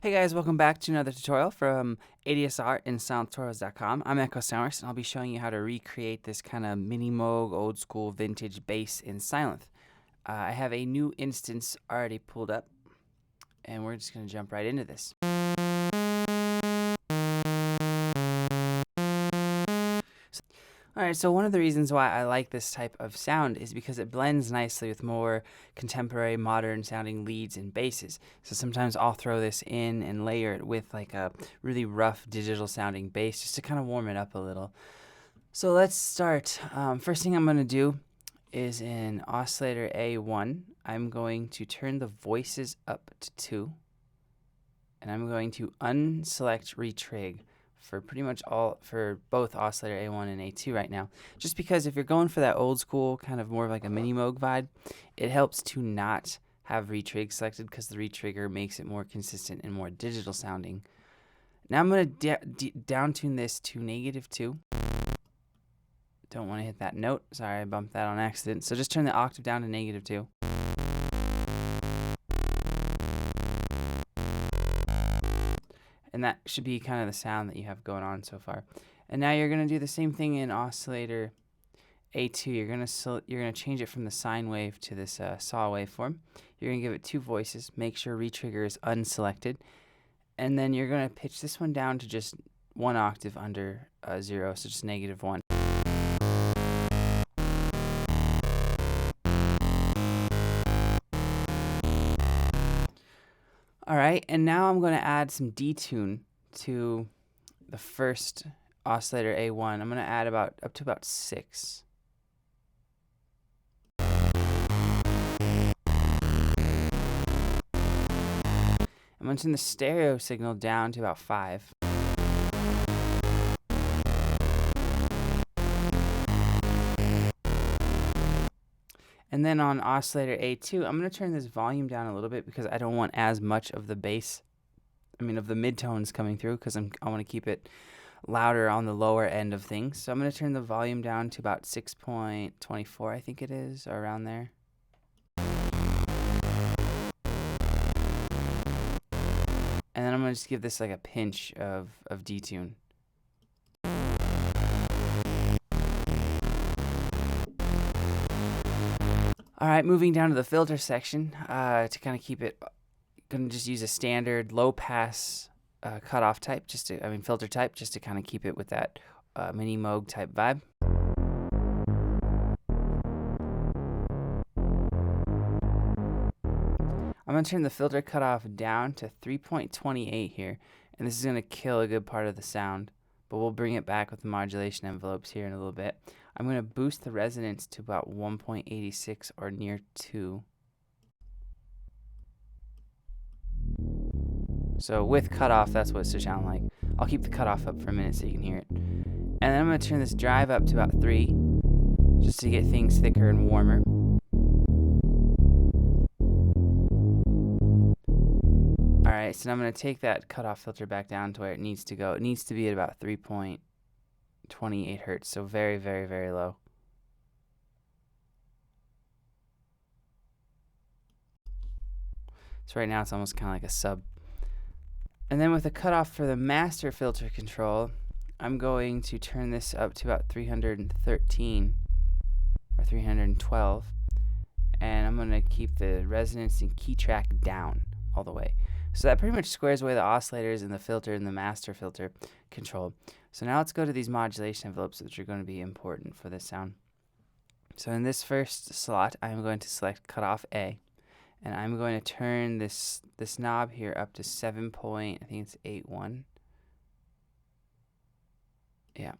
Hey guys, welcome back to another tutorial from ADSR and SylenthTutorials.com. I'm Echo Soundworks, and I'll be showing you how to recreate this kind of Mini Moog old school vintage bass in Sylenth. I have a new instance already pulled up, and we're just going to jump right into this. Alright, so one of the reasons why I like this type of sound is because it blends nicely with more contemporary, modern sounding leads and basses. So sometimes I'll throw this in and layer it with like a really rough digital sounding bass just to kind of warm it up a little. So let's start. First thing I'm going to do is in Oscillator A1, I'm going to turn the voices up to 2, and I'm going to unselect RETRIG for pretty much for both Oscillator A1 and A2 right now. Just because if you're going for that old school, kind of more of like a Mini Moog vibe, it helps to not have RETRIG selected because the retrigger makes it more consistent and more digital sounding. Now I'm going to down tune this to -2. Don't want to hit that note. Sorry, I bumped that on accident. So just turn the octave down to -2. And that should be kind of the sound that you have going on so far. And now you're going to do the same thing in Oscillator A2. You're going to change it from the sine wave to this saw waveform. You're going to give it 2 voices. Make sure retrigger is unselected. And then you're going to pitch this one down to just 1 octave under 0, so just -1. Alright, and now I'm going to add some detune to the first Oscillator A1. I'm going to add up to about 6. I'm going to turn the stereo signal down to about 5. And then on Oscillator A2, I'm going to turn this volume down a little bit because I don't want as much of the bass, of the midtones coming through, because I want to keep it louder on the lower end of things. So I'm going to turn the volume down to about 6.24, I think it is, or around there. And then I'm going to just give this like a pinch of detune. Alright, moving down to the filter section, to kind of keep it, going to just use a standard low pass cutoff type, filter type, just to kind of keep it with that Mini Moog type vibe. I'm going to turn the filter cutoff down to 3.28 here, and this is going to kill a good part of the sound, but we'll bring it back with the modulation envelopes here in a little bit. I'm going to boost the resonance to about 1.86 or near 2. So with cutoff, that's what it should sound like. I'll keep the cutoff up for a minute so you can hear it. And then I'm going to turn this drive up to about 3, just to get things thicker and warmer. Alright, so now I'm going to take that cutoff filter back down to where it needs to go. It needs to be at about 3.28 hertz, so very, very, very low. So right now it's almost kind of like a sub. And then with the cutoff for the master filter control, I'm going to turn this up to about 313 or 312. And I'm going to keep the resonance and key track down all the way. So that pretty much squares away the oscillators and the filter and the master filter control. So now let's go to these modulation envelopes, which are going to be important for this sound. So in this first slot, I'm going to select CUTOFF A, and I'm going to turn this knob here up to 7.81. Yeah.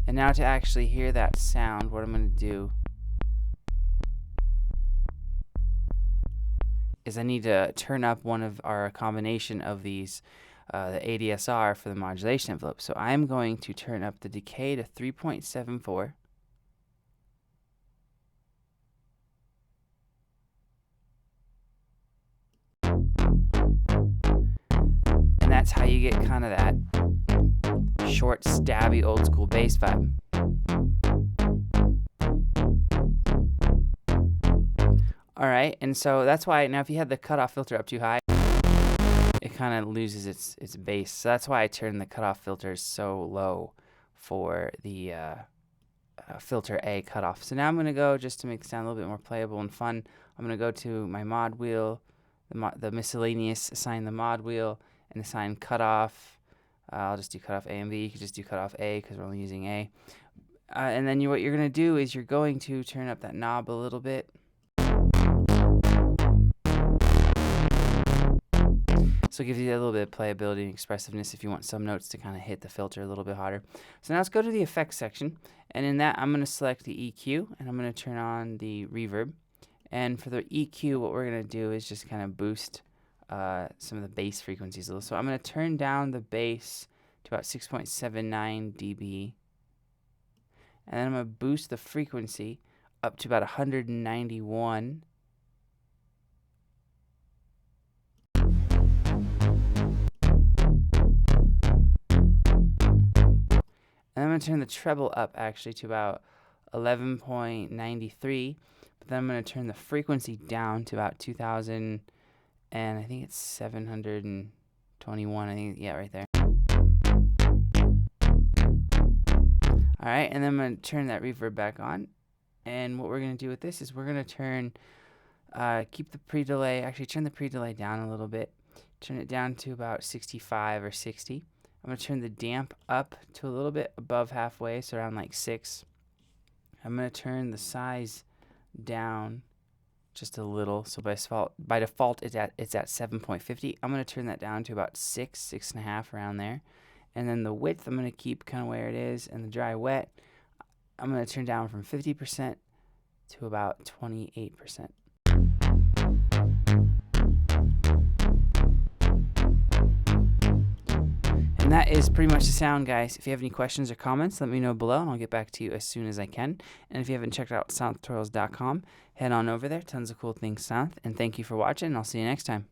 And now to actually hear that sound, what I'm going to do is I need to turn up one of our combination of these, the ADSR for the modulation envelope. So I'm going to turn up the decay to 3.74. And that's how you get kind of that short, stabby, old school bass vibe. Alright, and so that's why, now if you had the cutoff filter up too high, kind of loses its bass. So that's why I turn the cutoff filters so low for the filter A cutoff. So now I'm going to go, just to make the sound a little bit more playable and fun, I'm going to go to my mod wheel, the miscellaneous, assign the mod wheel, and assign cutoff. I'll just do cutoff A and B. You can just do cutoff A because we're only using A. And then what you're going to do is you're going to turn up that knob a little bit. So it gives you a little bit of playability and expressiveness if you want some notes to kind of hit the filter a little bit harder. So now let's go to the effects section, and in that I'm going to select the EQ, and I'm going to turn on the reverb. And for the EQ, what we're going to do is just kind of boost some of the bass frequencies a little. So I'm going to turn down the bass to about 6.79 dB, and then I'm going to boost the frequency up to about 191. And I'm going to turn the treble up actually to about 11.93, but then I'm going to turn the frequency down to about 2000, and I think it's 721, I think, yeah, right there. Alright, and then I'm going to turn that reverb back on, and what we're going to do with this is we're going to turn, keep the pre-delay, actually turn the pre-delay down a little bit, turn it down to about 65 or 60. I'm going to turn the damp up to a little bit above halfway, so around like 6. I'm going to turn the size down just a little, so by default it's at 7.50. I'm going to turn that down to about 6.5 around there. And then the width I'm going to keep kind of where it is, and the dry wet I'm going to turn down from 50% to about 28%. And that is pretty much the sound, guys. If you have any questions or comments, let me know below, and I'll get back to you as soon as I can. And if you haven't checked out sylenthtutorials.com, head on over there. Tons of cool things, Sylenth. And thank you for watching, and I'll see you next time.